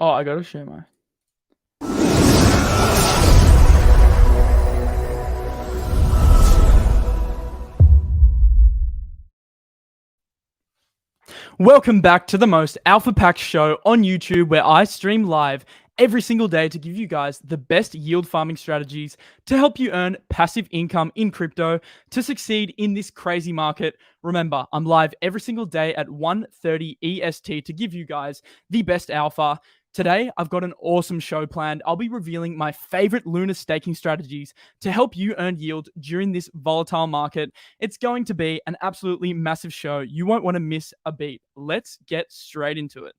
Oh, I gotta share my. Welcome back to the most alpha packed show on YouTube, where I stream live every single day to give you guys the best yield farming strategies to help you earn passive income in crypto to succeed in this crazy market. Remember, I'm live every single day at 1:30 EST to give you guys the best alpha. Today, I've got an awesome show planned. I'll be revealing my favorite Luna staking strategies to help you earn yield during this volatile market. It's going to be an absolutely massive show. You won't want to miss a beat. Let's get straight into it.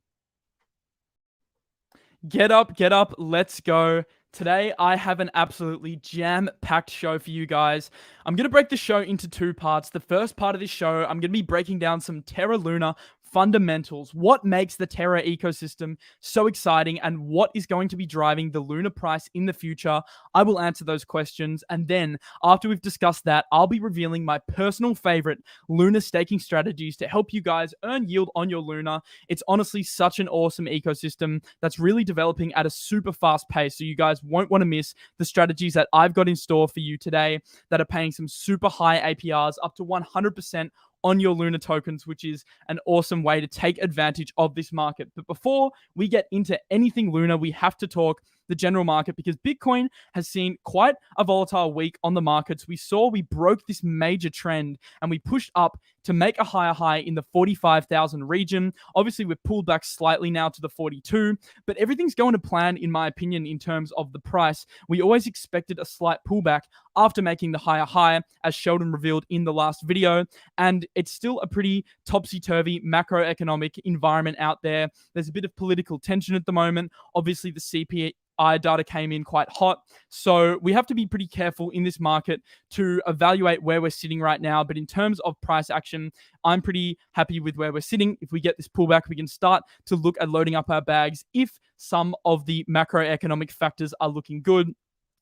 Get up, let's go. Today, I have an absolutely jam-packed show for you guys. I'm going to break the show into two parts. The first part of this show, I'm going to be breaking down some Terra Luna fundamentals. What makes the Terra ecosystem so exciting and what is going to be driving the Luna price in the future? I will answer those questions. And then after we've discussed that, I'll be revealing my personal favorite Luna staking strategies to help you guys earn yield on your Luna. It's honestly such an awesome ecosystem that's really developing at a super fast pace. So you guys won't want to miss the strategies that I've got in store for you today that are paying some super high APRs up to 100% on your Luna tokens, which is an awesome way to take advantage of this market. But before we get into anything Luna, we have to talk the general market because Bitcoin has seen quite a volatile week on the markets. We broke this major trend and we pushed up to make a higher high in the 45,000 region. Obviously, we've pulled back slightly now to the 42, but everything's going to plan, in my opinion, in terms of the price. We always expected a slight pullback after making the higher high, as Sheldon revealed in the last video. And it's still a pretty topsy-turvy macroeconomic environment out there. There's a bit of political tension at the moment. Obviously, the CPI data came in quite hot. So we have to be pretty careful in this market to evaluate where we're sitting right now. But in terms of price action, I'm pretty happy with where we're sitting. If we get this pullback, we can start to look at loading up our bags if some of the macroeconomic factors are looking good.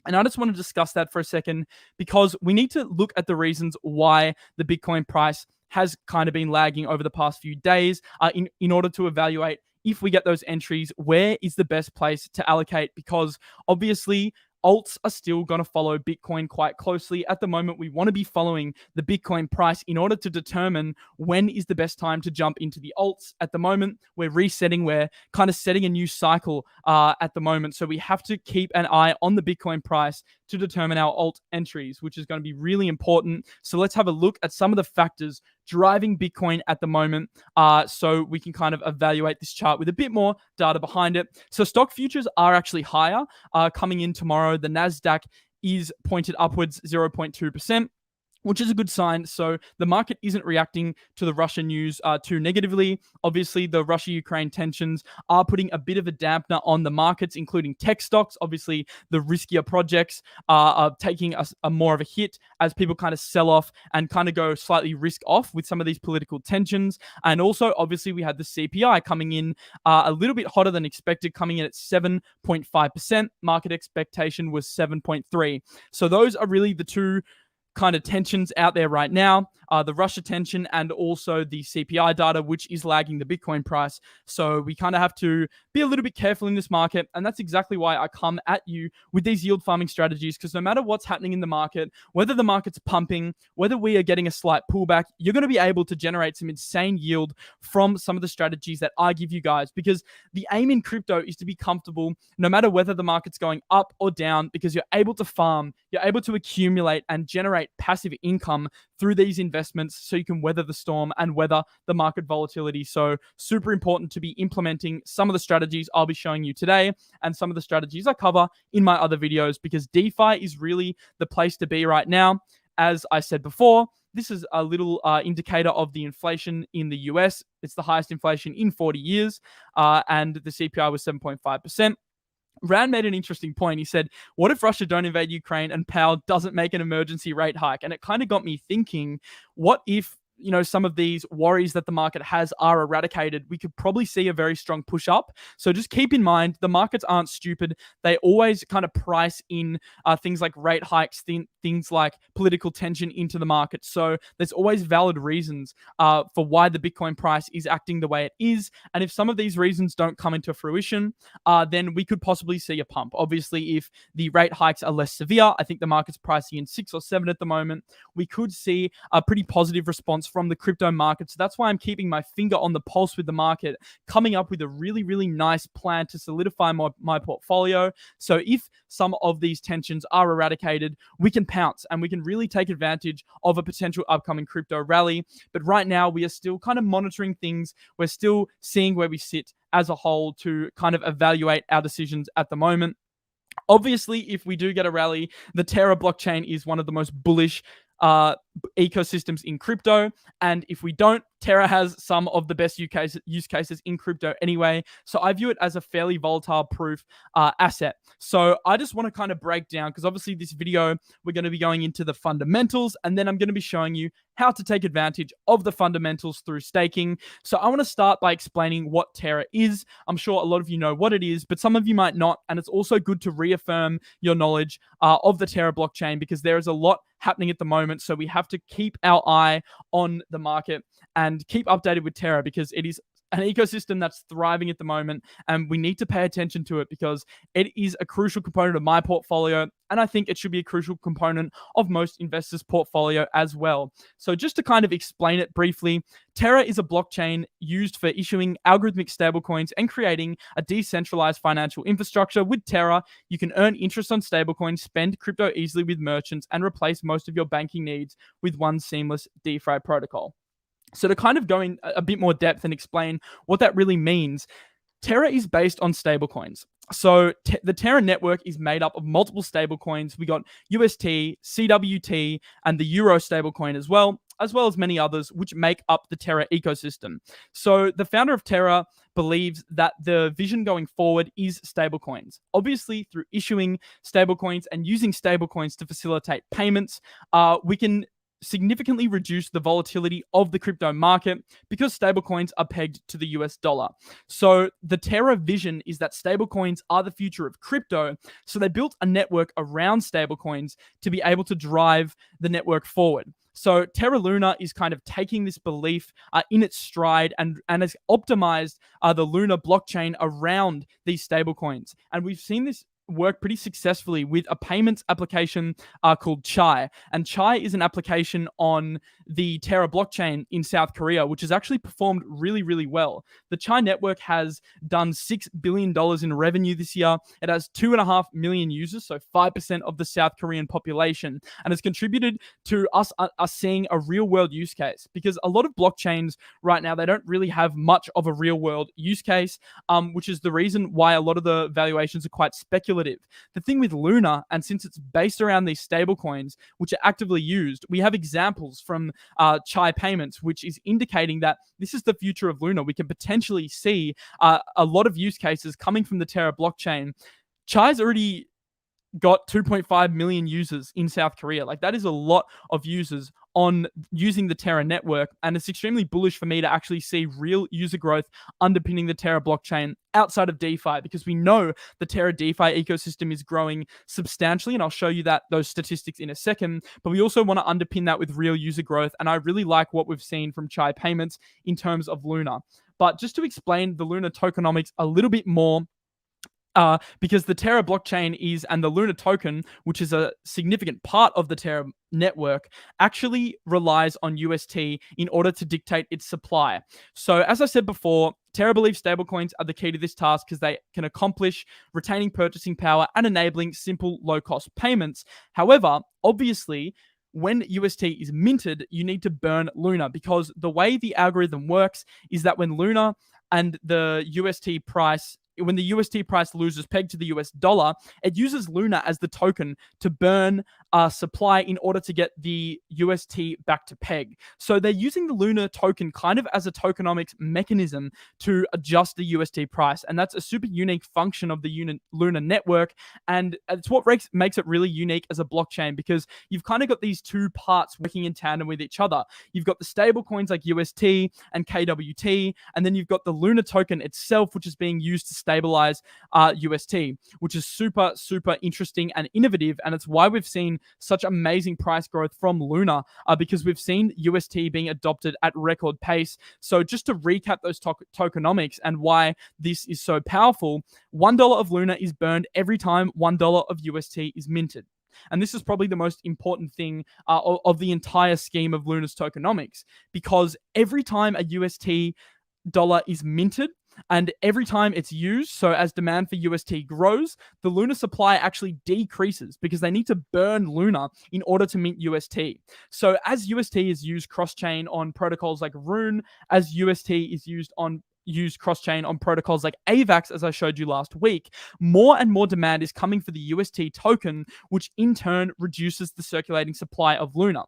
And I just want to discuss that for a second because we need to look at the reasons why the Bitcoin price has kind of been lagging over the past few days in order to evaluate if we get those entries, where is the best place to allocate? Because obviously, alts are still going to follow Bitcoin quite closely. At the moment, we want to be following the Bitcoin price in order to determine when is the best time to jump into the alts. At the moment, we're resetting. We're kind of setting a new cycle at the moment. So we have to keep an eye on the Bitcoin price to determine our alt entries, which is going to be really important. So let's have a look at some of the factors driving Bitcoin at the moment so we can kind of evaluate this chart with a bit more data behind it. So stock futures are actually higher coming in tomorrow. The NASDAQ is pointed upwards 0.2%. Which is a good sign. So the market isn't reacting to the Russian news too negatively. Obviously, the Russia-Ukraine tensions are putting a bit of a dampener on the markets, including tech stocks. Obviously, the riskier projects are taking a more of a hit as people kind of sell off and kind of go slightly risk off with some of these political tensions. And also, obviously, we had the CPI coming in a little bit hotter than expected, coming in at 7.5%. Market expectation was 7.3%. So those are really the two kind of tensions out there right now, the Russia tension and also the CPI data, which is lagging the Bitcoin price. So we kind of have to be a little bit careful in this market. And that's exactly why I come at you with these yield farming strategies, because no matter what's happening in the market, whether the market's pumping, whether we are getting a slight pullback, you're going to be able to generate some insane yield from some of the strategies that I give you guys, because the aim in crypto is to be comfortable no matter whether the market's going up or down, because you're able to farm, you're able to accumulate and generate passive income through these investments so you can weather the storm and weather the market volatility. So super important to be implementing some of the strategies I'll be showing you today and some of the strategies I cover in my other videos, because DeFi is really the place to be right now. As I said before, this is a little indicator of the inflation in the US. It's the highest inflation in 40 years, and the CPI was 7.5%. Rand made an interesting point. He said, what if Russia don't invade Ukraine and Powell doesn't make an emergency rate hike? And it kind of got me thinking, what if some of these worries that the market has are eradicated, we could probably see a very strong push up. So just keep in mind, the markets aren't stupid. They always kind of price in things like rate hikes, things like political tension into the market. So there's always valid reasons for why the Bitcoin price is acting the way it is. And if some of these reasons don't come into fruition, then we could possibly see a pump. Obviously, if the rate hikes are less severe, I think the market's pricing in 6 or 7 at the moment, we could see a pretty positive response from the crypto market. So that's why I'm keeping my finger on the pulse with the market, coming up with a really, really nice plan to solidify my portfolio. So if some of these tensions are eradicated, we can pounce and we can really take advantage of a potential upcoming crypto rally. But right now, we are still kind of monitoring things. We're still seeing where we sit as a whole to kind of evaluate our decisions at the moment. Obviously, if we do get a rally, the Terra blockchain is one of the most bullish ecosystems in crypto. And if we don't, Terra has some of the best use cases in crypto anyway. So I view it as a fairly volatile proof asset. So I just want to kind of break down, because obviously this video, we're going to be going into the fundamentals, and then I'm going to be showing you how to take advantage of the fundamentals through staking. So I want to start by explaining what Terra is. I'm sure a lot of you know what it is, but some of you might not. And it's also good to reaffirm your knowledge of the Terra blockchain, because there is a lot happening at the moment. So we have to keep our eye on the market and keep updated with Terra, because it is an ecosystem that's thriving at the moment, and we need to pay attention to it because it is a crucial component of my portfolio, and I think it should be a crucial component of most investors' portfolio as well. So just to kind of explain it briefly, Terra is a blockchain used for issuing algorithmic stablecoins and creating a decentralized financial infrastructure. With Terra, you can earn interest on stablecoins, spend crypto easily with merchants, and replace most of your banking needs with one seamless DeFi protocol. So to kind of go in a bit more depth and explain what that really means, Terra is based on stablecoins. So the Terra network is made up of multiple stablecoins. We got UST, CWT, and the Euro stablecoin as well as many others, which make up the Terra ecosystem. So the founder of Terra believes that the vision going forward is stablecoins. Obviously, through issuing stablecoins and using stablecoins to facilitate payments, we can significantly reduce the volatility of the crypto market, because stablecoins are pegged to the US dollar. So the Terra vision is that stablecoins are the future of crypto. So they built a network around stablecoins to be able to drive the network forward. So Terra Luna is kind of taking this belief in its stride and has optimized the Luna blockchain around these stablecoins. And we've seen this work pretty successfully with a payments application called Chai. And Chai is an application on the Terra blockchain in South Korea, which has actually performed really, really well. The Chai network has done $6 billion in revenue this year. It has 2.5 million users, so 5% of the South Korean population, and has contributed to us seeing a real world use case, because a lot of blockchains right now, they don't really have much of a real world use case, which is the reason why a lot of the valuations are quite speculative. The thing with Luna, and since it's based around these stablecoins, which are actively used, we have examples from Chai Payments, which is indicating that this is the future of Luna. We can potentially see a lot of use cases coming from the Terra blockchain. Chai's already got 2.5 million users in South Korea. Like, that is a lot of users on using the Terra network, and it's extremely bullish for me to actually see real user growth underpinning the Terra blockchain outside of DeFi, because we know the Terra DeFi ecosystem is growing substantially, and I'll show you those statistics in a second. But we also want to underpin that with real user growth, and I really like what we've seen from Chai Payments in terms of Luna. But just to explain the Luna tokenomics a little bit more, because the Terra blockchain and the Luna token, which is a significant part of the Terra network, actually relies on UST in order to dictate its supply. So as I said before, Terra believes stablecoins are the key to this task, because they can accomplish retaining purchasing power and enabling simple, low-cost payments. However, obviously, when UST is minted, you need to burn Luna, because the way the algorithm works is that when Luna and the UST price when the UST price loses peg to the US dollar, it uses Luna as the token to burn supply in order to get the UST back to peg. So they're using the Luna token kind of as a tokenomics mechanism to adjust the UST price. And that's a super unique function of the Luna network. And it's what makes it really unique as a blockchain, because you've kind of got these two parts working in tandem with each other. You've got the stable coins like UST and KWT, and then you've got the Luna token itself, which is being used to stabilize UST, which is super, super interesting and innovative. And it's why we've seen such amazing price growth from Luna, because we've seen UST being adopted at record pace. So just to recap those tokenomics and why this is so powerful, $1 of Luna is burned every time $1 of UST is minted. And this is probably the most important thing of the entire scheme of Luna's tokenomics, because every time a UST dollar is minted, and every time it's used, so as demand for UST grows, the Luna supply actually decreases because they need to burn Luna in order to mint UST. So as UST is used cross-chain on protocols like Rune, as UST is used cross-chain on protocols like AVAX, as I showed you last week, more and more demand is coming for the UST token, which in turn reduces the circulating supply of Luna.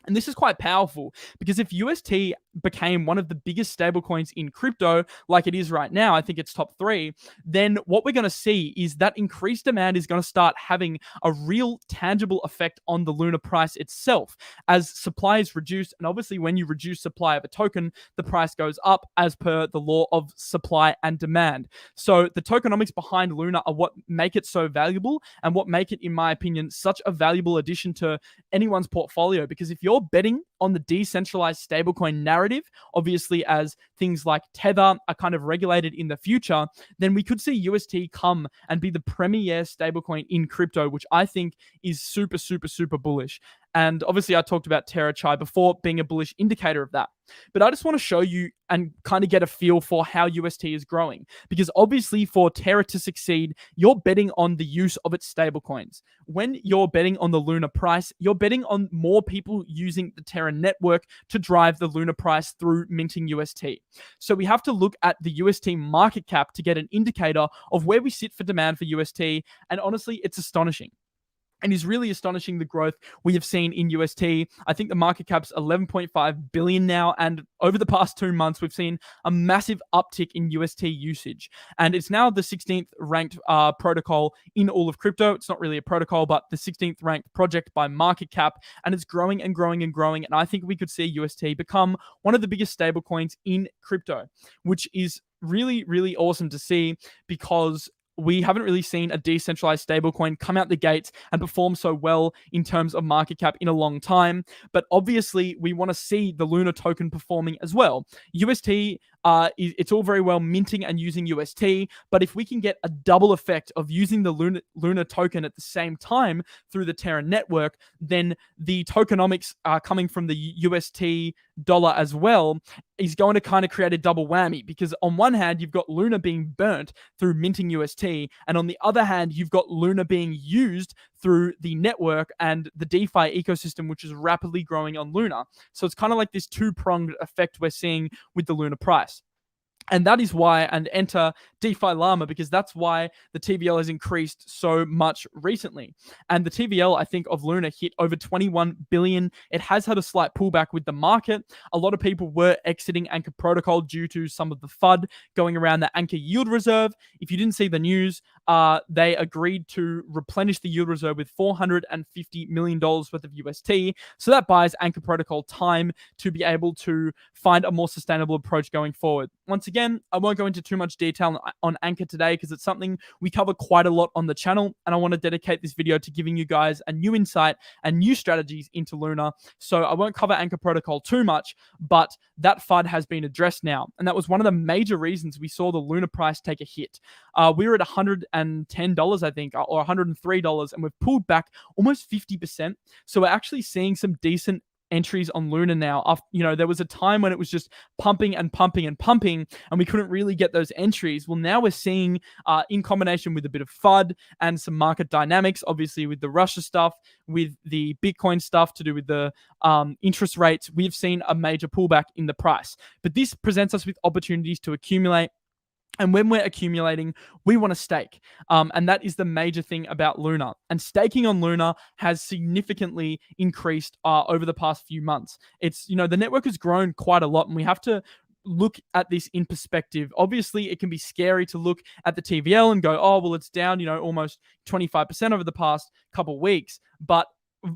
And this is quite powerful, because if UST became one of the biggest stablecoins in crypto, like it is right now, I think it's top 3, then what we're going to see is that increased demand is going to start having a real tangible effect on the Luna price itself, as supply is reduced. And obviously when you reduce supply of a token, the price goes up as per the law of supply and demand. So the tokenomics behind Luna are what make it so valuable, and what make it, in my opinion, such a valuable addition to anyone's portfolio. Because if you're betting on the decentralized stablecoin narrative, obviously as things like Tether are kind of regulated in the future, then we could see UST come and be the premier stablecoin in crypto, which I think is super, super, super bullish. And obviously I talked about Terra Chai before being a bullish indicator of that. But I just want to show you and kind of get a feel for how UST is growing. Because obviously for Terra to succeed, you're betting on the use of its stablecoins. When you're betting on the Luna price, you're betting on more people using the Terra network to drive the Luna price through minting UST. So we have to look at the UST market cap to get an indicator of where we sit for demand for UST. And honestly, it's astonishing. And is really astonishing the growth we have seen in UST. I think the market cap's 11.5 billion now, and over the past 2 months, we've seen a massive uptick in UST usage. And it's now the 16th ranked protocol in all of crypto. It's not really a protocol, but the 16th ranked project by market cap, and it's growing and growing and growing. And I think we could see UST become one of the biggest stablecoins in crypto, which is really, really awesome to see, because we haven't really seen a decentralized stablecoin come out the gates and perform so well in terms of market cap in a long time. But obviously, we want to see the Luna token performing as well. UST, it's all very well minting and using UST, but if we can get a double effect of using the Luna token at the same time through the Terra network, then the tokenomics coming from the UST dollar as well is going to kind of create a double whammy, because on one hand, you've got Luna being burnt through minting UST, and on the other hand, you've got Luna being used through the network and the DeFi ecosystem, which is rapidly growing on Luna. So it's kind of like this two-pronged effect we're seeing with the Luna price. And that is why, and enter DeFi Llama, because that's why the TVL has increased so much recently. And the TVL, I think, of Luna hit over 21 billion. It has had a slight pullback with the market. A lot of people were exiting Anchor Protocol due to some of the FUD going around the Anchor yield reserve. If you didn't see the news, they agreed to replenish the yield reserve with $450 million worth of UST. So that buys Anchor Protocol time to be able to find a more sustainable approach going forward. Once again, I won't go into too much detail on Anchor today, because it's something we cover quite a lot on the channel, and I want to dedicate this video to giving you guys a new insight and new strategies into Luna. So I won't cover Anchor Protocol too much, but that FUD has been addressed now, and that was one of the major reasons we saw the Luna price take a hit. We were at $110, I think, or $103, and we've pulled back almost 50%. So we're actually seeing some decent entries on Luna now. There was a time when it was just pumping and pumping and pumping, and we couldn't really get those entries. Well, now we're seeing, in combination with a bit of FUD and some market dynamics, obviously with the Russia stuff, with the Bitcoin stuff to do with the interest rates, we've seen a major pullback in the price. But this presents us with opportunities to accumulate. And when we're accumulating, we want to stake. And that is the major thing about Luna. And staking on Luna has significantly increased over the past few months. The network has grown quite a lot, and we have to look at this in perspective. Obviously, it can be scary to look at the TVL and go, oh, well, it's down, almost 25% over the past couple of weeks. But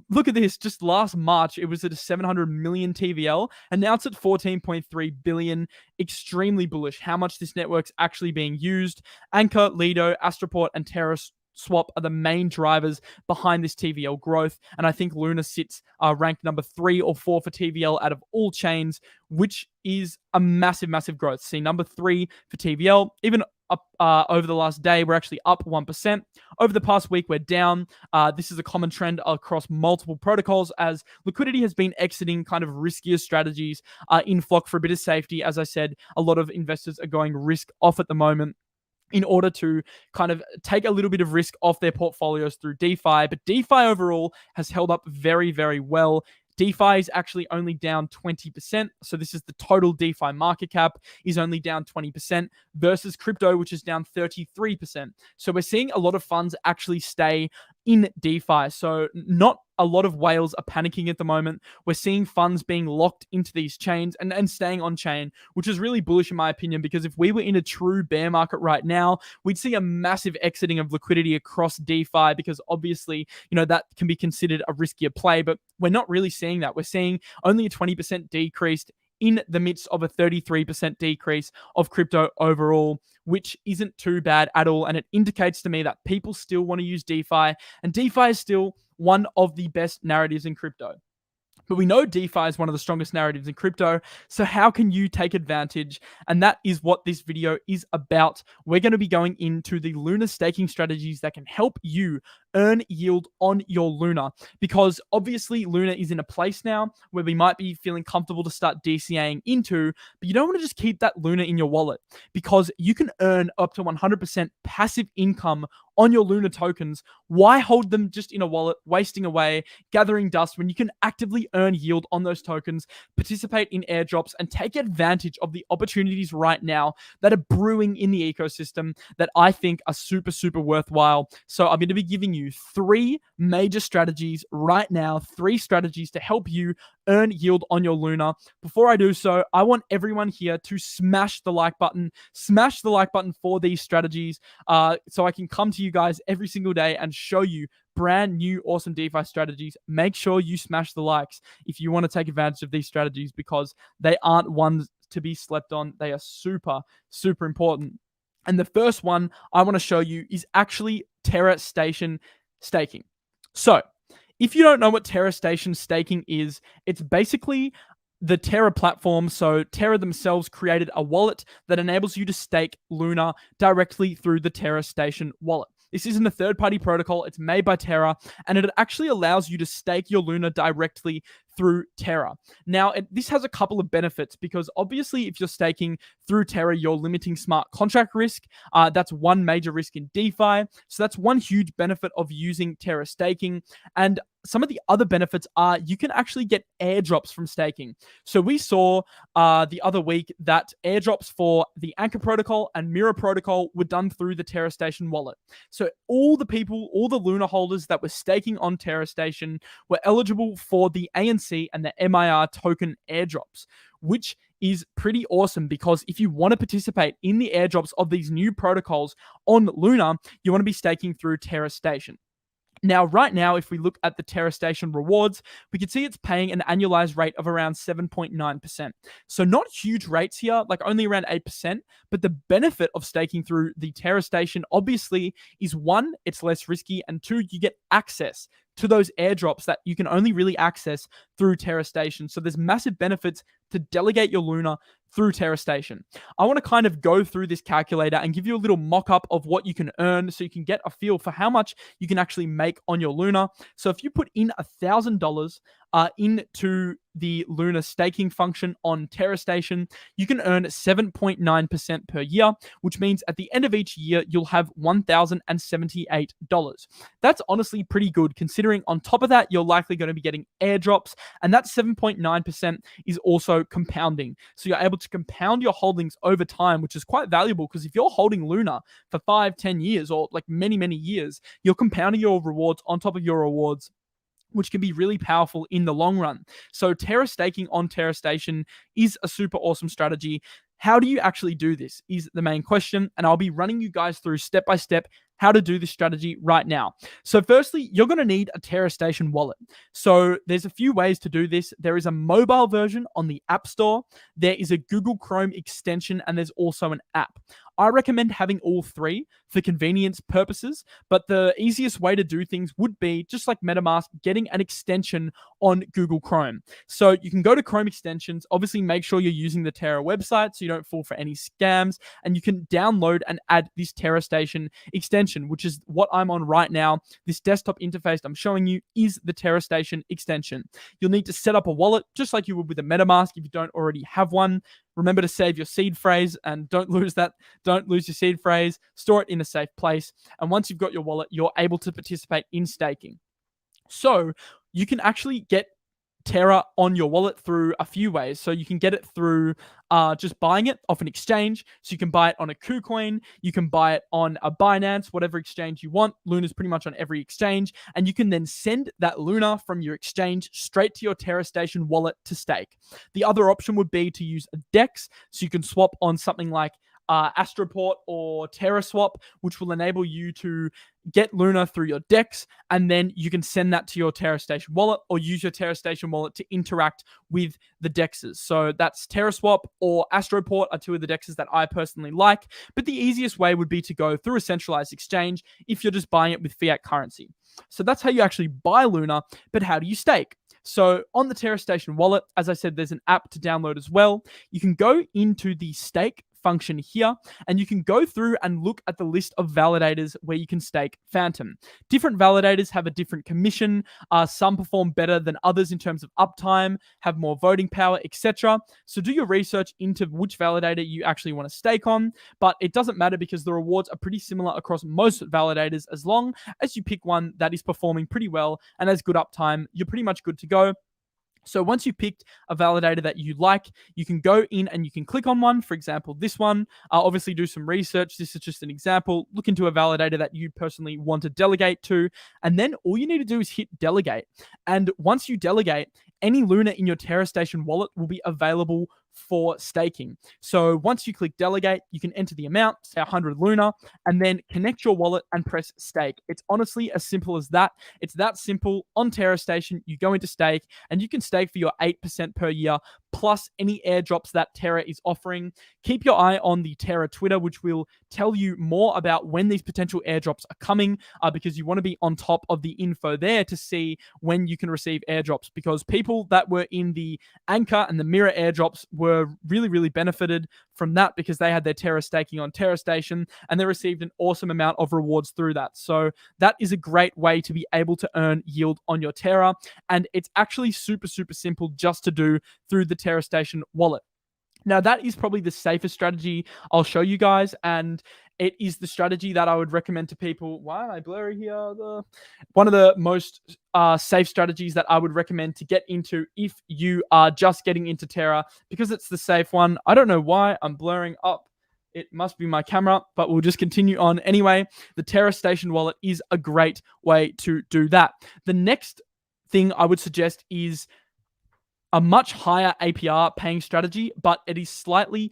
look at this. Just last March, it was at a 700 million TVL, and now it's at 14.3 billion. Extremely bullish how much this network's actually being used. Anchor, Lido, Astroport, and Terra Swap are the main drivers behind this TVL growth. And I think Luna sits ranked number 3 or 4 for TVL out of all chains, which is a massive, massive growth. See, number 3 for TVL, even up over the last day, we're actually up 1%. Over the past week, we're down. This is a common trend across multiple protocols as liquidity has been exiting kind of riskier strategies in flock for a bit of safety. As I said, a lot of investors are going risk off at the moment in order to kind of take a little bit of risk off their portfolios through DeFi. But DeFi overall has held up very, very well. DeFi is actually only down 20%. So this is the total DeFi market cap is only down 20% versus crypto, which is down 33%. So we're seeing a lot of funds actually stay in DeFi. So not a lot of whales are panicking at the moment. We're seeing funds being locked into these chains and staying on chain, which is really bullish in my opinion, because if we were in a true bear market right now, we'd see a massive exiting of liquidity across DeFi, because obviously, that can be considered a riskier play, but we're not really seeing that. We're seeing only a 20% decrease in the midst of a 33% decrease of crypto overall, which isn't too bad at all. And it indicates to me that people still want to use DeFi, and DeFi is still one of the best narratives in crypto. But we know DeFi is one of the strongest narratives in crypto. So how can you take advantage? And that is what this video is about. We're going to be going into the Luna staking strategies that can help you earn yield on your Luna, because obviously Luna is in a place now where we might be feeling comfortable to start DCAing into, but you don't want to just keep that Luna in your wallet, because you can earn up to 100% passive income on your Luna tokens. Why hold them just in a wallet, wasting away, gathering dust, when you can actively earn yield on those tokens, participate in airdrops, and take advantage of the opportunities right now that are brewing in the ecosystem that I think are super, super worthwhile. So I'm going to be giving you 3 major strategies right now, 3 strategies to help you earn yield on your Luna. Before I do so, I want everyone here to smash the like button for these strategies, so I can come to you guys every single day and show you brand new awesome DeFi strategies. Make sure you smash the likes if you want to take advantage of these strategies, because they aren't ones to be slept on. They are super, super important. And the first one I want to show you is actually Terra Station staking. So if you don't know what Terra Station staking is, it's basically the Terra platform. So Terra themselves created a wallet that enables you to stake Luna directly through the Terra Station wallet. This isn't a third-party protocol. It's made by Terra, and it actually allows you to stake your Luna directly through Terra. Now, this has a couple of benefits, because obviously if you're staking through Terra, you're limiting smart contract risk. That's one major risk in DeFi. So that's one huge benefit of using Terra staking. And some of the other benefits are you can actually get airdrops from staking. So we saw the other week that airdrops for the Anchor protocol and Mirror protocol were done through the Terra Station wallet. So all the Luna holders that were staking on Terra Station were eligible for the ANC and the MIR token airdrops, which is pretty awesome, because if you want to participate in the airdrops of these new protocols on Luna, you want to be staking through Terra Station. Now, right now, if we look at the Terra Station rewards, we can see it's paying an annualized rate of around 7.9%. So not huge rates here, like only around 8%. But the benefit of staking through the Terra Station, obviously, is 1, it's less risky, and 2, you get access to those airdrops that you can only really access through Terra Station. So there's massive benefits to delegate your Luna through Terra Station. I want to kind of go through this calculator and give you a little mock-up of what you can earn, so you can get a feel for how much you can actually make on your Luna. So if you put in $1,000 into the Luna staking function on Terra Station, you can earn 7.9% per year, which means at the end of each year, you'll have $1,078. That's honestly pretty good, considering on top of that, you're likely going to be getting airdrops, and that 7.9% is also compounding. So you're able to compound your holdings over time, which is quite valuable because if you're holding Luna for 5-10 years or like many, many years, you're compounding your rewards on top of your rewards, which can be really powerful in the long run. So Terra staking on Terra Station is a super awesome strategy. How do you actually do this is the main question, and I'll be running you guys through step by step how to do this strategy right now. So firstly, you're going to need a Terra Station wallet. So there's a few ways to do this. There is a mobile version on the App Store. There is a Google Chrome extension, and there's also an app. I recommend having all three for convenience purposes, but the easiest way to do things would be, just like MetaMask, getting an extension on Google Chrome. So you can go to Chrome extensions, obviously make sure you're using the Terra website so you don't fall for any scams, and you can download and add this Terra Station extension, which is what I'm on right now. This desktop interface I'm showing you is the Terra Station extension. You'll need to set up a wallet just like you would with a MetaMask if you don't already have one. Remember to save your seed phrase and don't lose your seed phrase. Store it in a safe place. And once you've got your wallet, you're able to participate in staking. So you can actually get Terra on your wallet through a few ways. So you can get it through just buying it off an exchange. So you can buy it on a KUCOIN, you can buy it on a Binance, whatever exchange you want. Luna's pretty much on every exchange. And you can then send that Luna from your exchange straight to your Terra Station wallet to stake. The other option would be to use a DEX. So you can swap on something like Astroport or Terra Swap, which will enable you to get Luna through your DEX, and then you can send that to your Terra Station wallet or use your Terra Station wallet to interact with the DEXs. So that's Terra Swap or Astroport are two of the DEXs that I personally like, but the easiest way would be to go through a centralized exchange if you're just buying it with fiat currency. So that's how you actually buy Luna, but how do you stake? So on the Terra Station wallet, as I said, there's an app to download as well. You can go into the stake function here, and you can go through and look at the list of validators where you can stake Phantom. Different validators have a different commission. Some perform better than others in terms of uptime, have more voting power, etc. So do your research into which validator you actually want to stake on, but it doesn't matter because the rewards are pretty similar across most validators. As long as you pick one that is performing pretty well and has good uptime, you're pretty much good to go. So once you've picked a validator that you like, you can go in and you can click on one. For example, this one. Obviously do some research. This is just an example. Look into a validator that you personally want to delegate to. And then all you need to do is hit delegate. And once you delegate, any Luna in your Terra Station wallet will be available for staking. So once you click delegate, you can enter the amount, say 100 Luna, and then connect your wallet and press stake. It's honestly as simple as that. It's that simple. On Terra Station, you go into stake and you can stake for your 8% per year plus any airdrops that Terra is offering. Keep your eye on the Terra Twitter, which will tell you more about when these potential airdrops are coming, because you want to be on top of the info there to see when you can receive airdrops, because people that were in the Anchor and the Mirror airdrops were really benefited from that because they had their Terra staking on Terra Station and they received an awesome amount of rewards through that. So that is a great way to be able to earn yield on your Terra, and it's actually super simple just to do through the Terra Station wallet. Now, that is probably the safest strategy I'll show you guys, and it is the strategy that I would recommend to people. Why am I blurry here? One of the most safe strategies that I would recommend to get into if you are just getting into Terra, because it's the safe one. I don't know why I'm blurring up. It must be my camera, but we'll just continue on. Anyway, the Terra Station wallet is a great way to do that. The next thing I would suggest is a much higher APR paying strategy, but it is slightly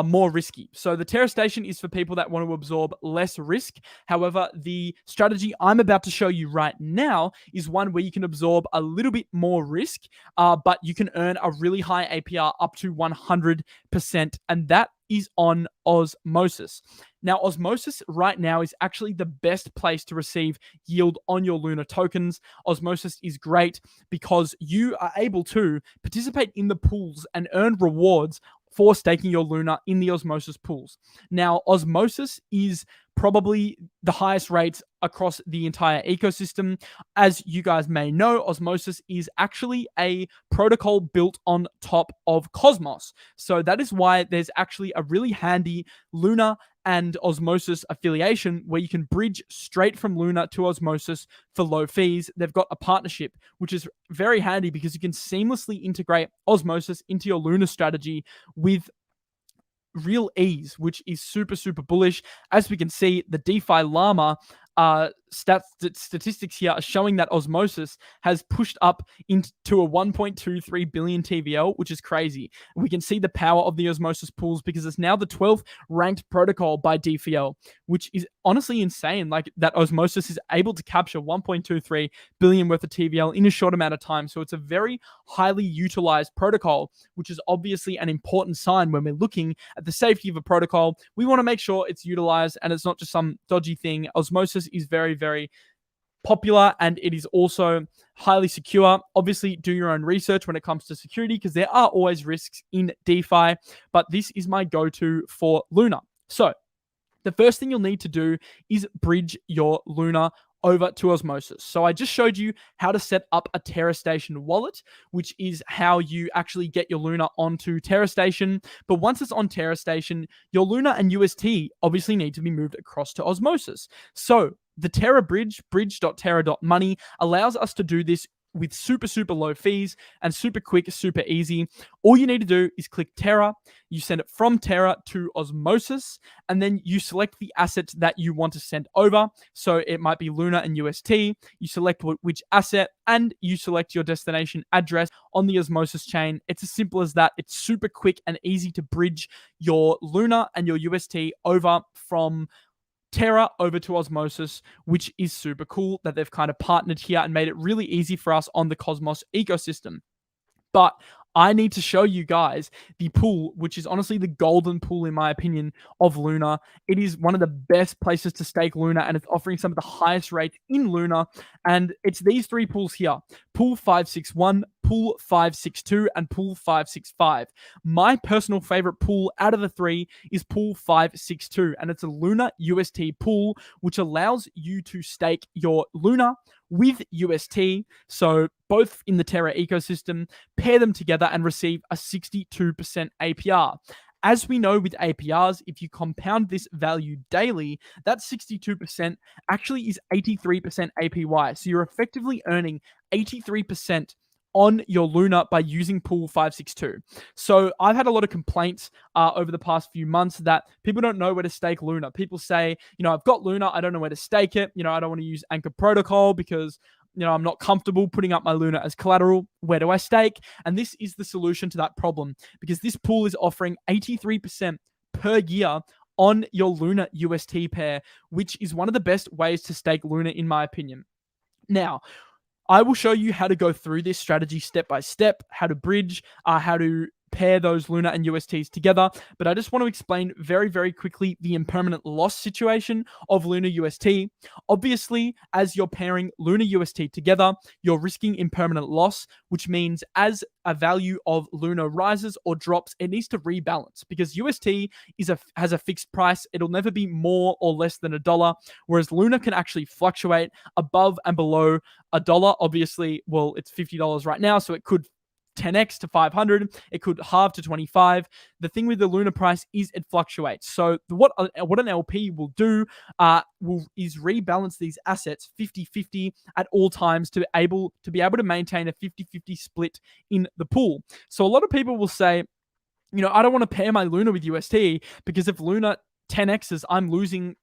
more risky. So the Terra Station is for people that want to absorb less risk. However, the strategy I'm about to show you right now is one where you can absorb a little bit more risk, but you can earn a really high APR up to 100%, and that is on Osmosis. Now, Osmosis right now is actually the best place to receive yield on your Luna tokens. Osmosis is great because you are able to participate in the pools and earn rewards for staking your Luna in the Osmosis pools. Now, Osmosis is probably the highest rates across the entire ecosystem. As you guys may know, Osmosis is actually a protocol built on top of Cosmos. So that is why there's actually a really handy Luna and Osmosis affiliation where you can bridge straight from Luna to Osmosis for low fees. They've got a partnership, which is very handy because you can seamlessly integrate Osmosis into your Luna strategy with real ease, which is super, super bullish. As we can see, the DeFi llama statistics here are showing that Osmosis has pushed up into a 1.23 billion TVL, which is crazy. We can see the power of the Osmosis pools because it's now the 12th ranked protocol by DFL, which is honestly insane. Like, that Osmosis is able to capture 1.23 billion worth of TVL in a short amount of time. So it's a very highly utilized protocol, which is obviously an important sign when we're looking at the safety of a protocol. We want to make sure it's utilized and it's not just some dodgy thing. Osmosis is very, very popular, and it is also highly secure. Obviously, do your own research when it comes to security, because there are always risks in DeFi, but this is my go-to for Luna. So the first thing you'll need to do is bridge your Luna over to Osmosis. So I just showed you how to set up a Terra Station wallet, which is how you actually get your Luna onto Terra Station. But once it's on Terra Station, your Luna and UST obviously need to be moved across to Osmosis. So the Terra bridge, bridge.terra.money, allows us to do this with super, super low fees and super quick, super easy. All you need to do is click Terra, you send it from Terra to Osmosis, and then you select the assets that you want to send over. So it might be Luna and UST. You select which asset, and you select your destination address on the Osmosis chain. It's as simple as that. It's super quick and easy to bridge your Luna and your UST over from Terra over to Osmosis, which is super cool that they've kind of partnered here and made it really easy for us on the Cosmos ecosystem. But I need to show you guys the pool, which is honestly the golden pool, in my opinion, of Luna. It is one of the best places to stake Luna, and it's offering some of the highest rates in Luna. And it's these three pools here: Pool 561, Pool 562, and Pool 565. My personal favorite pool out of the three is Pool 562, and it's a Luna UST pool, which allows you to stake your Luna with UST, so both in the Terra ecosystem, pair them together and receive a 62% APR. As we know with APRs, if you compound this value daily, that 62% actually is 83% APY. So you're effectively earning 83% on your Luna by using Pool 562. So I've had a lot of complaints over the past few months that people don't know where to stake Luna. People say, I've got Luna, I don't know where to stake it. I don't want to use Anchor Protocol because, I'm not comfortable putting up my Luna as collateral. Where do I stake? And this is the solution to that problem, because this pool is offering 83% per year on your Luna UST pair, which is one of the best ways to stake Luna, in my opinion. Now, I will show you how to go through this strategy step by step, how to bridge, how to pair those Luna and USTs together. But I just want to explain very, very quickly the impermanent loss situation of Luna UST. Obviously, as you're pairing Luna UST together, you're risking impermanent loss, which means as a value of Luna rises or drops, it needs to rebalance, because UST has a fixed price. It'll never be more or less than $1, whereas Luna can actually fluctuate above and below $1. Obviously, well, it's $50 right now, so it could 10x to 500, it could halve to 25. The thing with the Luna price is it fluctuates. So what an LP will do is rebalance these assets 50-50 at all times to be able to maintain a 50-50 split in the pool. So a lot of people will say, I don't want to pair my Luna with UST, because if Luna 10x's, I'm losing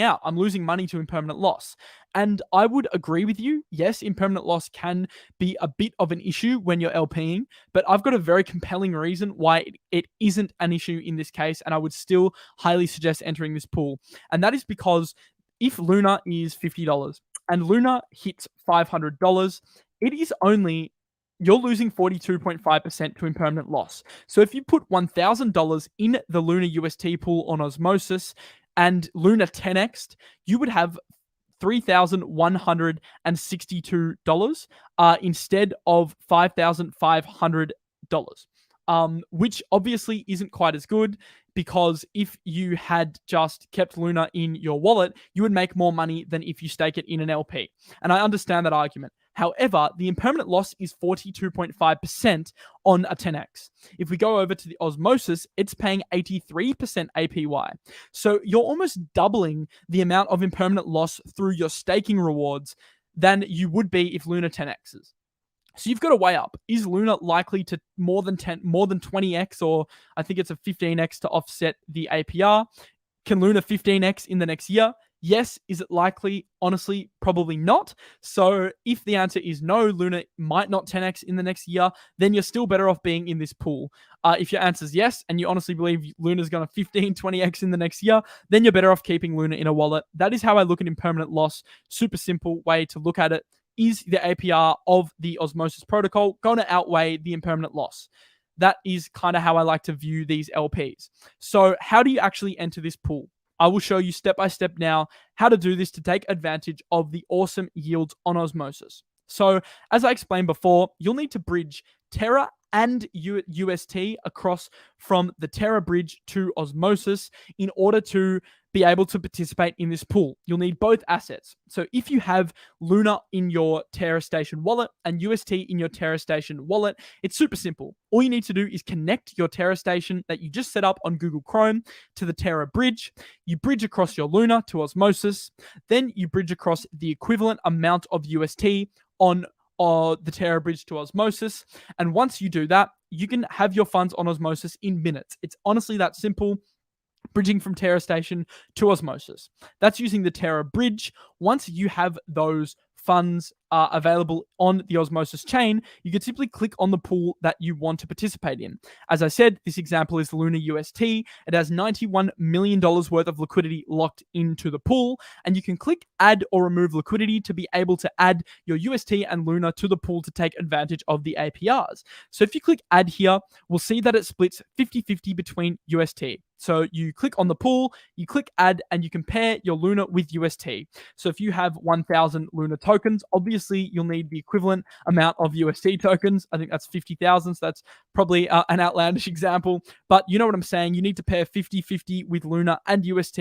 out. I'm losing money to impermanent loss. And I would agree with you. Yes, impermanent loss can be a bit of an issue when you're LPing, but I've got a very compelling reason why it isn't an issue in this case, and I would still highly suggest entering this pool. And that is because if Luna is $50 and Luna hits $500, it is only you're losing 42.5% to impermanent loss. So if you put $1,000 in the Luna UST pool on Osmosis and Luna 10x, you would have $3,162 instead of $5,500, which obviously isn't quite as good, because if you had just kept Luna in your wallet, you would make more money than if you stake it in an LP. And I understand that argument. However, the impermanent loss is 42.5% on a 10x. If we go over to the Osmosis, it's paying 83% APY. So you're almost doubling the amount of impermanent loss through your staking rewards than you would be if Luna 10x's. So you've got to weigh up, is Luna likely to more than 20x, or I think it's a 15x to offset the APR? Can Luna 15x in the next year? Yes. Is it likely? Honestly, probably not. So if the answer is no, Luna might not 10x in the next year, then you're still better off being in this pool. If your answer is yes, and you honestly believe Luna's going to 15, 20x in the next year, then you're better off keeping Luna in a wallet. That is how I look at impermanent loss. Super simple way to look at it. Is the APR of the Osmosis protocol going to outweigh the impermanent loss? That is kind of how I like to view these LPs. So how do you actually enter this pool? I will show you step by step now how to do this to take advantage of the awesome yields on Osmosis. So as I explained before, you'll need to bridge Terra and UST across from the Terra bridge to Osmosis in order to be able to participate in this pool. You'll need both assets. So if you have Luna in your Terra Station wallet and UST in your Terra Station wallet, it's super simple. All you need to do is connect your Terra Station that you just set up on Google Chrome to the Terra bridge. You bridge across your Luna to Osmosis. Then you bridge across the equivalent amount of UST on the Terra bridge to Osmosis. And once you do that, you can have your funds on Osmosis in minutes. It's honestly that simple. Bridging from Terra Station to Osmosis. That's using the Terra bridge. Once you have those funds available on the Osmosis chain, you can simply click on the pool that you want to participate in. As I said, this example is Luna UST. It has $91 million worth of liquidity locked into the pool, and you can click add or remove liquidity to be able to add your UST and Luna to the pool to take advantage of the APRs. So if you click add here, we'll see that it splits 50-50 between UST. So you click on the pool, you click add, and you compare your Luna with UST. So if you have 1,000 Luna tokens, obviously you'll need the equivalent amount of UST tokens. I think that's 50,000. So that's probably an outlandish example, but you know what I'm saying. You need to pair 50-50 with Luna and UST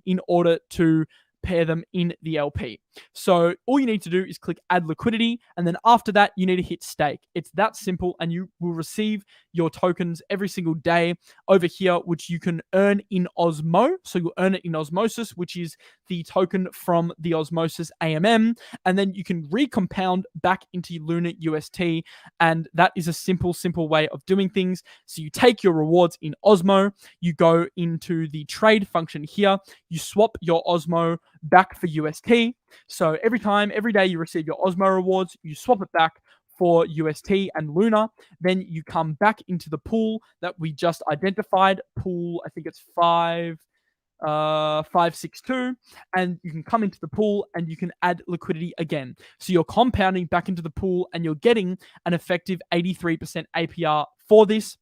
in order to pair them in the LP. So all you need to do is click add liquidity, and then after that you need to hit stake. It's that simple, and you will receive your tokens every single day over here, which you can earn in Osmo. So you'll earn it in Osmosis, which is the token from the Osmosis AMM, and then you can recompound back into Luna UST, and that is a simple way of doing things. So you take your rewards in Osmo, you go into the trade function here, you swap your Osmo back for UST. So every day you receive your Osmo rewards, you swap it back for UST and Luna. Then you come back into the pool that we just identified. Pool, I think it's 562, and you can come into the pool and you can add liquidity again. So you're compounding back into the pool and you're getting an effective 83% APR for this,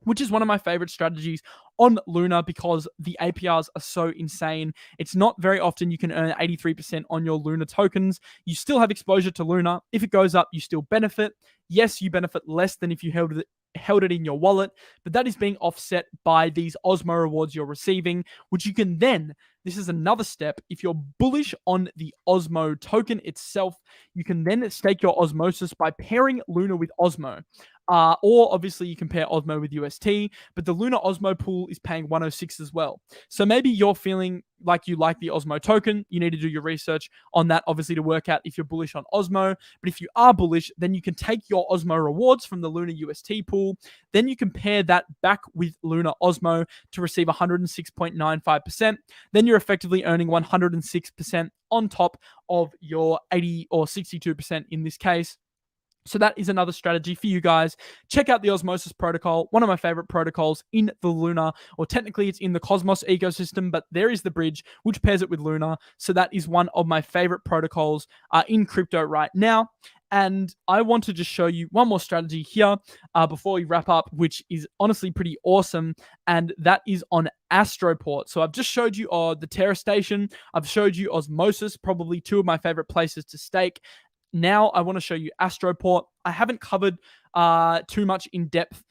which is one of my favorite strategies on Luna because the APRs are so insane. It's not very often you can earn 83% on your Luna tokens. You still have exposure to Luna. If it goes up, you still benefit. Yes, you benefit less than if you held it in your wallet, but that is being offset by these Osmo rewards you're receiving, which you can then, this is another step, if you're bullish on the Osmo token itself, you can then stake your Osmosis by pairing Luna with Osmo. Or obviously you can pair Osmo with UST, but the Luna Osmo pool is paying 106 as well. So maybe you're feeling like you like the Osmo token. You need to do your research on that, obviously, to work out if you're bullish on Osmo. But if you are bullish, then you can take your Osmo rewards from the Luna UST pool. Then you can pair that back with Luna Osmo to receive 106.95%. Then you're effectively earning 106% on top of your 80 or 62% in this case. So that is another strategy for you guys. Check out the Osmosis protocol, one of my favorite protocols in the Luna, or technically it's in the Cosmos ecosystem, but there is the bridge which pairs it with Luna. So that is one of my favorite protocols in crypto right now. And I want to just show you one more strategy here before we wrap up, which is honestly pretty awesome. And that is on Astroport. So I've just showed you the Terra Station. I've showed you Osmosis, probably two of my favorite places to stake. Now I want to show you Astroport. I haven't covered too much in depth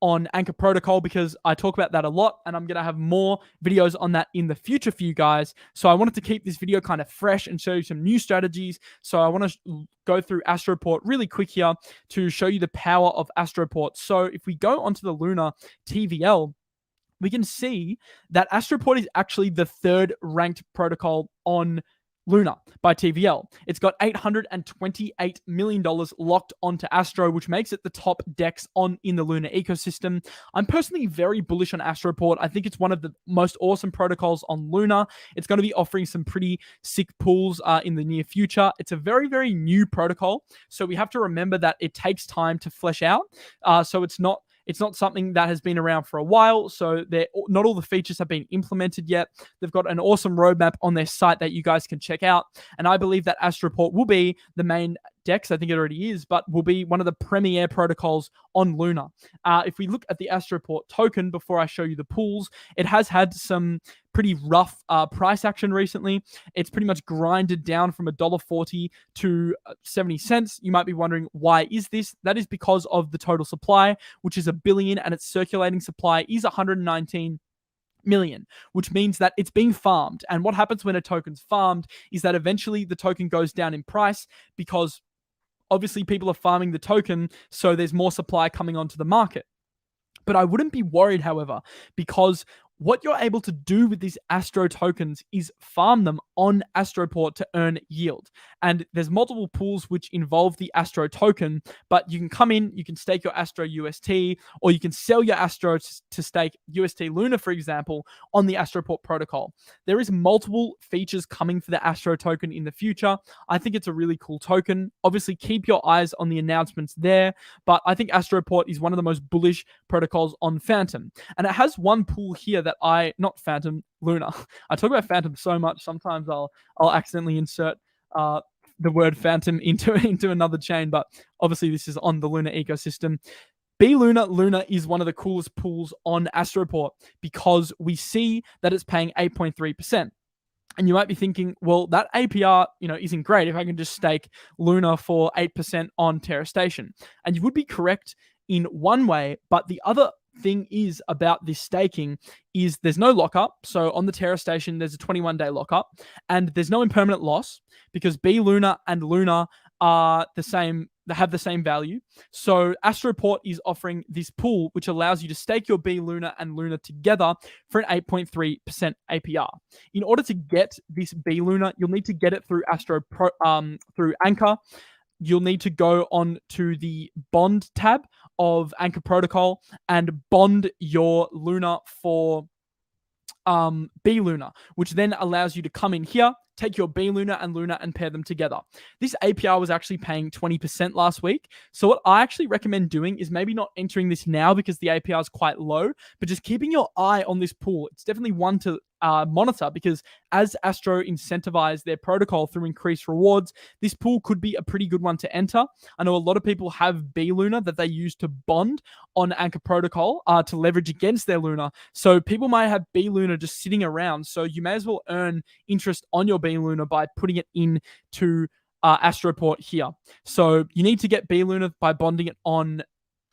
on Anchor Protocol because I talk about that a lot, and I'm going to have more videos on that in the future for you guys. So I wanted to keep this video kind of fresh and show you some new strategies. So I want to go through Astroport really quick here to show you the power of Astroport. So if we go onto the Luna TVL, we can see that Astroport is actually the third ranked protocol on Luna by TVL. It's got $828 million locked onto ASTRO, which makes it the top DEX in the Luna ecosystem. I'm personally very bullish on Astroport. I think it's one of the most awesome protocols on Luna. It's going to be offering some pretty sick pools in the near future. It's a very, very new protocol, so we have to remember that it takes time to flesh out. So it's not something that has been around for a while, so not all the features have been implemented yet. They've got an awesome roadmap on their site that you guys can check out, and I believe that Astroport will be the main DEX. I think it already is, but will be one of the premier protocols on Luna. If we look at the Astroport token, before I show you the pools, it has had some pretty rough price action recently. It's pretty much grinded down from $1.40 to 70 cents. You might be wondering, why is this? That is because of the total supply, which is 1 billion, and its circulating supply is 119 million, which means that it's being farmed. And what happens when a token's farmed is that eventually the token goes down in price, because obviously people are farming the token, so there's more supply coming onto the market. But I wouldn't be worried, however, because what you're able to do with these Astro tokens is farm them on Astroport to earn yield. And there's multiple pools which involve the Astro token, but you can come in, you can stake your Astro UST, or you can sell your Astro to stake UST Luna, for example, on the Astroport protocol. There is multiple features coming for the Astro token in the future. I think it's a really cool token. Obviously, keep your eyes on the announcements there, but I think Astroport is one of the most bullish protocols on Phantom. And it has one pool here that Luna. I talk about Phantom so much, sometimes I'll accidentally insert the word Phantom into another chain, but obviously this is on the Luna ecosystem. bLuna is one of the coolest pools on Astroport, because we see that it's paying 8.3%. And you might be thinking, well, that APR, isn't great if I can just stake Luna for 8% on Terra Station. And you would be correct in one way, but the other thing is about this staking is there's no lockup. So on the Terra Station, there's a 21-day lockup, and there's no impermanent loss, because bLuna and Luna are the same. They have the same value. So Astroport is offering this pool, which allows you to stake your bLuna and Luna together for an 8.3% APR. In order to get this bLuna, you'll need to get it through through Anchor. You'll need to go on to the bond tab of Anchor Protocol and bond your Luna for bLuna, which then allows you to come in here, take your bLuna and Luna and pair them together. This APR was actually paying 20% last week. So what I actually recommend doing is maybe not entering this now because the APR is quite low, but just keeping your eye on this pool. It's definitely one to monitor, because as Astro incentivize their protocol through increased rewards, this pool could be a pretty good one to enter. I know a lot of people have bLuna that they use to bond on Anchor Protocol to leverage against their Luna. So people might have bLuna just sitting around. So you may as well earn interest on your bLuna by putting it into Astroport here. So you need to get bLuna by bonding it on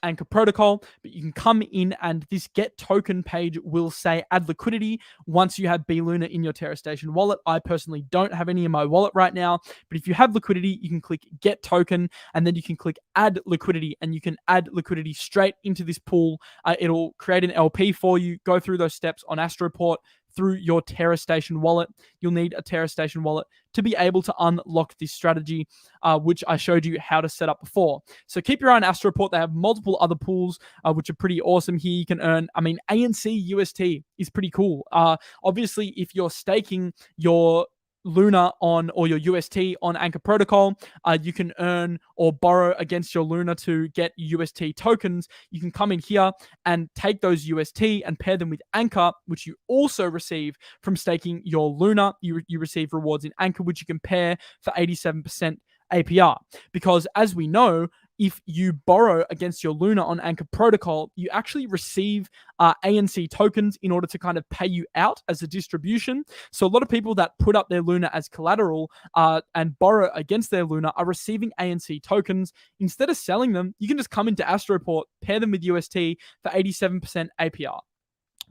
Anchor Protocol, but you can come in and this get token page will say add liquidity once you have bLuna in your Terra Station wallet. I personally don't have any in my wallet right now, but if you have liquidity, you can click get token and then you can click add liquidity, and you can add liquidity straight into this pool. It'll create an LP for you. Go through those steps on Astroport through your Terra Station wallet. You'll need a Terra Station wallet to be able to unlock this strategy, which I showed you how to set up before. So keep your eye on Astroport. They have multiple other pools, which are pretty awesome here. You can earn, ANC UST is pretty cool. Obviously, if you're staking your Luna on or your UST on Anchor Protocol, you can earn or borrow against your Luna to get UST tokens. You can come in here and take those UST and pair them with Anchor, which you also receive from staking your Luna. You receive rewards in Anchor, which you can pair for 87% APR. Because as we know, if you borrow against your Luna on Anchor Protocol, you actually receive ANC tokens in order to kind of pay you out as a distribution. So a lot of people that put up their Luna as collateral and borrow against their Luna are receiving ANC tokens. Instead of selling them, you can just come into Astroport, pair them with UST for 87% APR.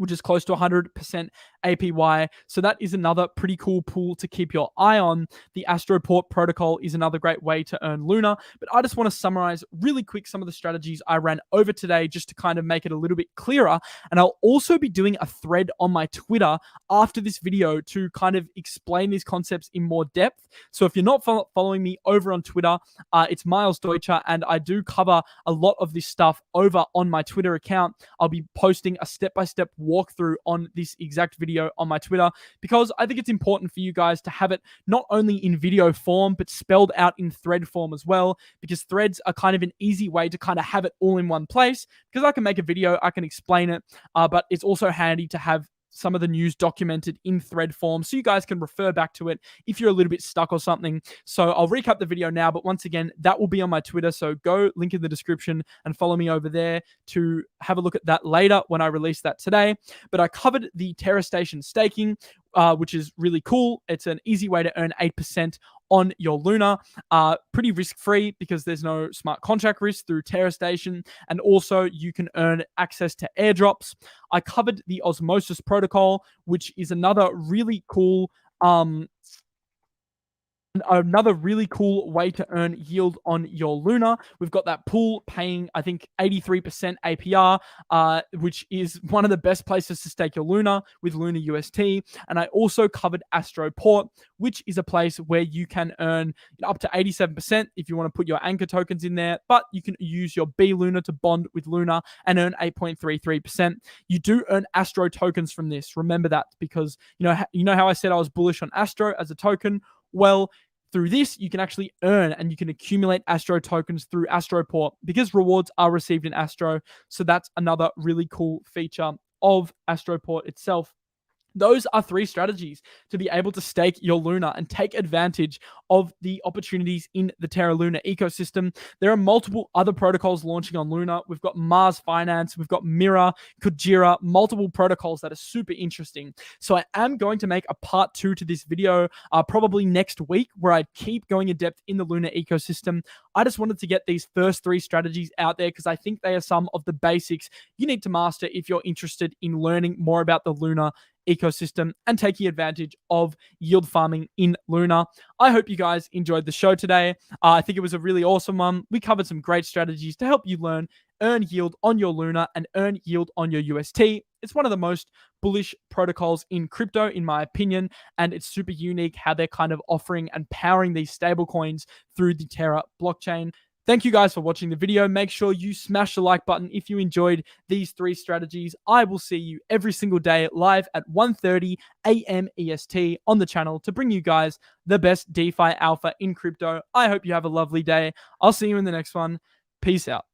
which is close to 100% APY. So that is another pretty cool pool to keep your eye on. The Astroport protocol is another great way to earn Luna. But I just want to summarize really quick some of the strategies I ran over today just to kind of make it a little bit clearer. And I'll also be doing a thread on my Twitter after this video to kind of explain these concepts in more depth. So if you're not following me over on Twitter, it's Miles Deutscher, and I do cover a lot of this stuff over on my Twitter account. I'll be posting a step-by-step walkthrough on this exact video on my Twitter because I think it's important for you guys to have it not only in video form but spelled out in thread form as well, because threads are kind of an easy way to kind of have it all in one place, because I can make a video, I can explain it, but it's also handy to have some of the news documented in thread form so you guys can refer back to it if you're a little bit stuck or something. So I'll recap the video now, but once again, that will be on my Twitter. So go link in the description and follow me over there to have a look at that later when I release that today. But I covered the Terra Station staking, which is really cool. It's an easy way to earn 8% on your Luna, pretty risk-free because there's no smart contract risk through Terra Station, and also you can earn access to airdrops. I covered the Osmosis protocol, which is another really cool way to earn yield on your Luna. We've got that pool paying, I think, 83% APR, which is one of the best places to stake your Luna with Luna UST. And I also covered Astroport, which is a place where you can earn up to 87% if you want to put your anchor tokens in there, but you can use your bLuna to bond with Luna and earn 8.33%. You do earn ASTRO tokens from this. Remember that, because you know how I said I was bullish on ASTRO as a token? Well, through this, you can actually earn and you can accumulate ASTRO tokens through Astroport because rewards are received in ASTRO. So that's another really cool feature of Astroport itself. Those are 3 strategies to be able to stake your Luna and take advantage of the opportunities in the Terra Luna ecosystem. There are multiple other protocols launching on Luna. We've got Mars Finance, we've got Mirror, Kujira, multiple protocols that are super interesting. So I am going to make a part 2 to this video, probably next week, where I keep going in depth in the Luna ecosystem. I just wanted to get these first 3 strategies out there because I think they are some of the basics you need to master if you're interested in learning more about the Luna ecosystem and taking advantage of yield farming in Luna. I hope you guys enjoyed the show today. I think it was a really awesome one. We covered some great strategies to help you earn yield on your Luna and earn yield on your UST. It's one of the most bullish protocols in crypto, in my opinion, and it's super unique how they're kind of offering and powering these stablecoins through the Terra blockchain. Thank you guys for watching the video. Make sure you smash the like button if you enjoyed these 3 strategies. I will see you every single day live at 1:30 a.m. EST on the channel to bring you guys the best DeFi alpha in crypto. I hope you have a lovely day. I'll see you in the next one. Peace out.